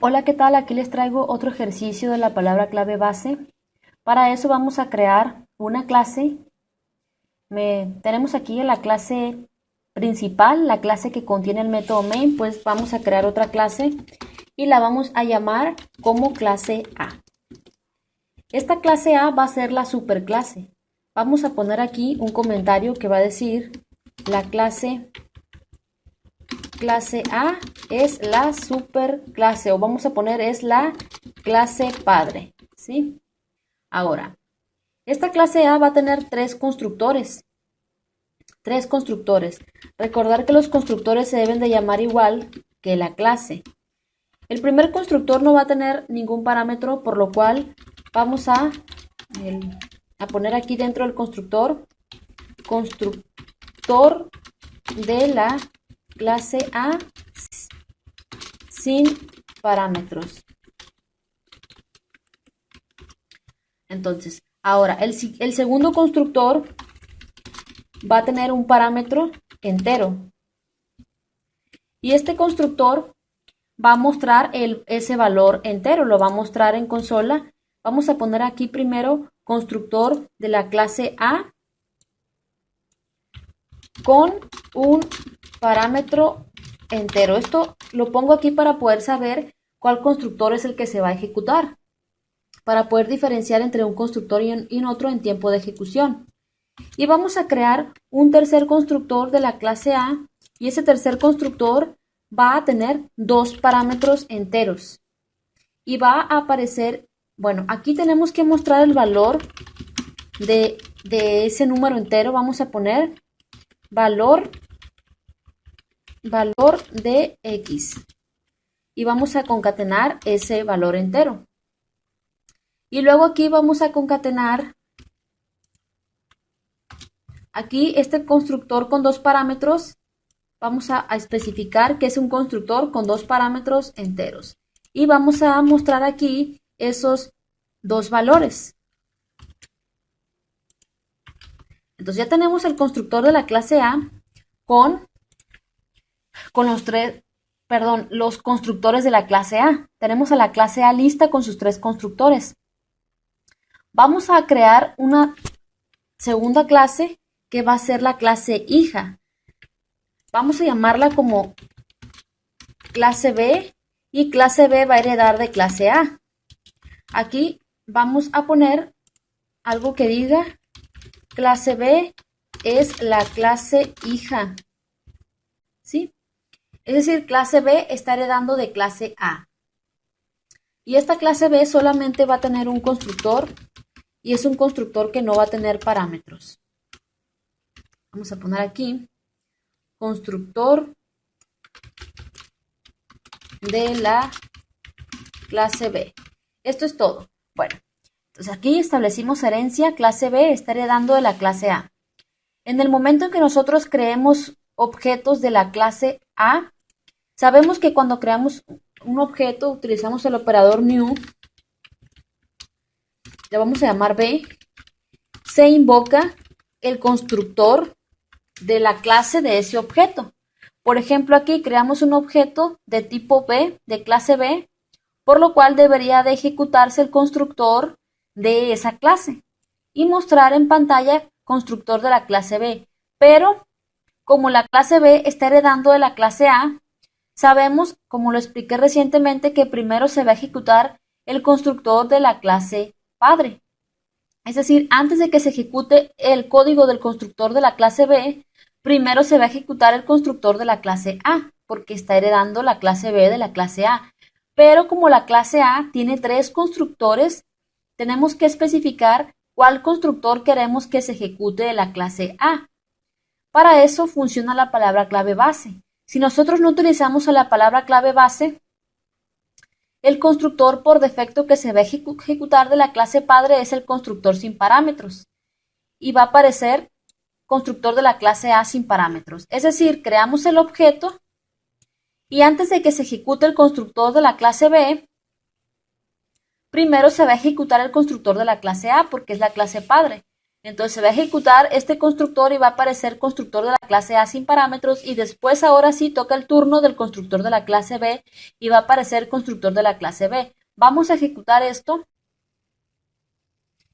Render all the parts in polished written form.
Hola, ¿qué tal? Aquí les traigo otro ejercicio de la palabra clave base. Para eso vamos a crear una clase. Tenemos aquí la clase principal, la clase que contiene el método main, pues vamos a crear otra clase y la vamos a llamar como clase A. Esta clase A va a ser la superclase. Vamos a poner aquí un comentario que va a decir la clase A es la superclase, o vamos a poner es la clase padre, ¿sí? Ahora, esta clase A va a tener tres constructores. Recordar que los constructores se deben de llamar igual que la clase. El primer constructor no va a tener ningún parámetro, por lo cual vamos a poner aquí dentro del constructor de la clase A sin parámetros. Entonces, ahora el segundo constructor va a tener un parámetro entero. Y este constructor va a mostrar ese valor entero, lo va a mostrar en consola. Vamos a poner aquí primero constructor de la clase A con un parámetro entero. Esto lo pongo aquí para poder saber cuál constructor es el que se va a ejecutar, para poder diferenciar entre un constructor y otro en tiempo de ejecución. Y vamos a crear un tercer constructor de la clase A, y ese tercer constructor va a tener dos parámetros enteros. Y va a aparecer, bueno, aquí tenemos que mostrar el valor de ese número entero. Vamos a poner valor de X. Y vamos a concatenar ese valor entero. Y luego aquí vamos a concatenar aquí este constructor con dos parámetros. Vamos a especificar que es un constructor con dos parámetros enteros. Y vamos a mostrar aquí esos dos valores. Entonces ya tenemos el constructor de la clase A con los constructores de la clase A. Tenemos a la clase A lista con sus tres constructores. Vamos a crear una segunda clase que va a ser la clase hija. Vamos a llamarla como clase B, y clase B va a heredar de clase A. Aquí vamos a poner algo que diga clase B es la clase hija, ¿sí? Es decir, clase B está heredando de clase A. Y esta clase B solamente va a tener un constructor, y es un constructor que no va a tener parámetros. Vamos a poner aquí constructor de la clase B. Esto es todo. Bueno, entonces aquí establecimos herencia, clase B está heredando de la clase A. En el momento en que nosotros creemos objetos de la clase A, sabemos que cuando creamos un objeto utilizamos el operador new, le vamos a llamar B, se invoca el constructor de la clase de ese objeto. Por ejemplo, aquí creamos un objeto de tipo B, de clase B, por lo cual debería de ejecutarse el constructor de esa clase y mostrar en pantalla constructor de la clase B. Pero como la clase B está heredando de la clase A, sabemos, como lo expliqué recientemente, que primero se va a ejecutar el constructor de la clase padre. Es decir, antes de que se ejecute el código del constructor de la clase B, primero se va a ejecutar el constructor de la clase A, porque está heredando la clase B de la clase A. Pero como la clase A tiene tres constructores, tenemos que especificar cuál constructor queremos que se ejecute de la clase A. Para eso funciona la palabra clave base. Si nosotros no utilizamos la palabra clave base, el constructor por defecto que se va a ejecutar de la clase padre es el constructor sin parámetros, y va a aparecer constructor de la clase A sin parámetros. Es decir, creamos el objeto y antes de que se ejecute el constructor de la clase B, primero se va a ejecutar el constructor de la clase A porque es la clase padre. Entonces se va a ejecutar este constructor y va a aparecer constructor de la clase A sin parámetros y después ahora sí toca el turno del constructor de la clase B y va a aparecer constructor de la clase B. Vamos a ejecutar esto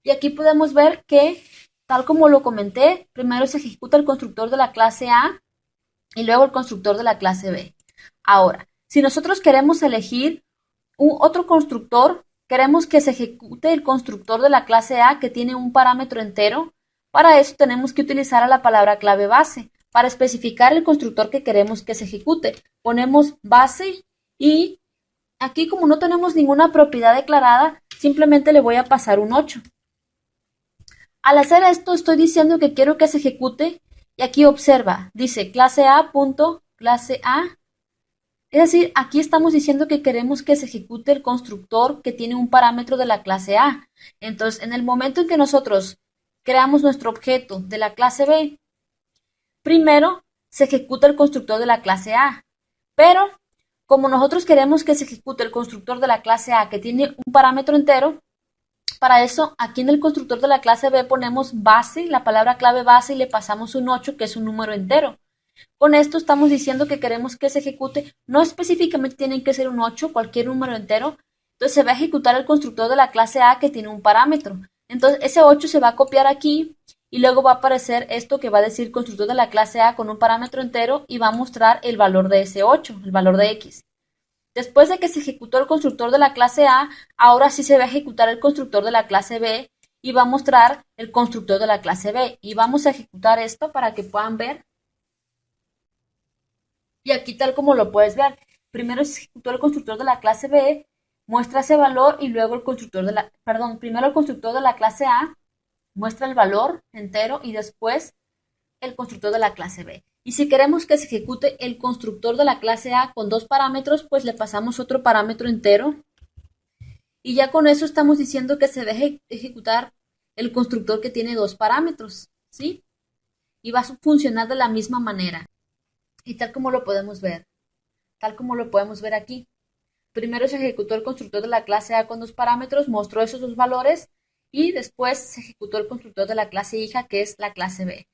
y aquí podemos ver que, tal como lo comenté, primero se ejecuta el constructor de la clase A y luego el constructor de la clase B. Ahora, si nosotros queremos elegir otro constructor, queremos que se ejecute el constructor de la clase A que tiene un parámetro entero. Para eso tenemos que utilizar a la palabra clave base. Para especificar el constructor que queremos que se ejecute, ponemos base y aquí, como no tenemos ninguna propiedad declarada, simplemente le voy a pasar un 8. Al hacer esto, estoy diciendo que quiero que se ejecute y aquí observa, dice clase A punto clase A. Es decir, aquí estamos diciendo que queremos que se ejecute el constructor que tiene un parámetro de la clase A. Entonces, en el momento en que nosotros creamos nuestro objeto de la clase B, primero se ejecuta el constructor de la clase A. Pero, como nosotros queremos que se ejecute el constructor de la clase A que tiene un parámetro entero, para eso, aquí en el constructor de la clase B ponemos base, la palabra clave base, y le pasamos un 8, que es un número entero. Con esto estamos diciendo que queremos que se ejecute, no específicamente tienen que ser un 8, cualquier número entero. Entonces se va a ejecutar el constructor de la clase A que tiene un parámetro. Entonces ese 8 se va a copiar aquí y luego va a aparecer esto que va a decir constructor de la clase A con un parámetro entero y va a mostrar el valor de ese 8, el valor de X. Después de que se ejecutó el constructor de la clase A, ahora sí se va a ejecutar el constructor de la clase B y va a mostrar el constructor de la clase B. Y vamos a ejecutar esto para que puedan ver. Y aquí, tal como lo puedes ver, primero se ejecutó el constructor de la clase B, muestra ese valor y luego el constructor de la, perdón, primero el constructor de la clase A muestra el valor entero y después el constructor de la clase B. Y si queremos que se ejecute el constructor de la clase A con dos parámetros, pues le pasamos otro parámetro entero. Y ya con eso estamos diciendo que se deje ejecutar el constructor que tiene dos parámetros, ¿sí? Y va a funcionar de la misma manera. Y tal como lo podemos ver, tal como lo podemos ver aquí. Primero se ejecutó el constructor de la clase A con dos parámetros, mostró esos dos valores y después se ejecutó el constructor de la clase hija, que es la clase B.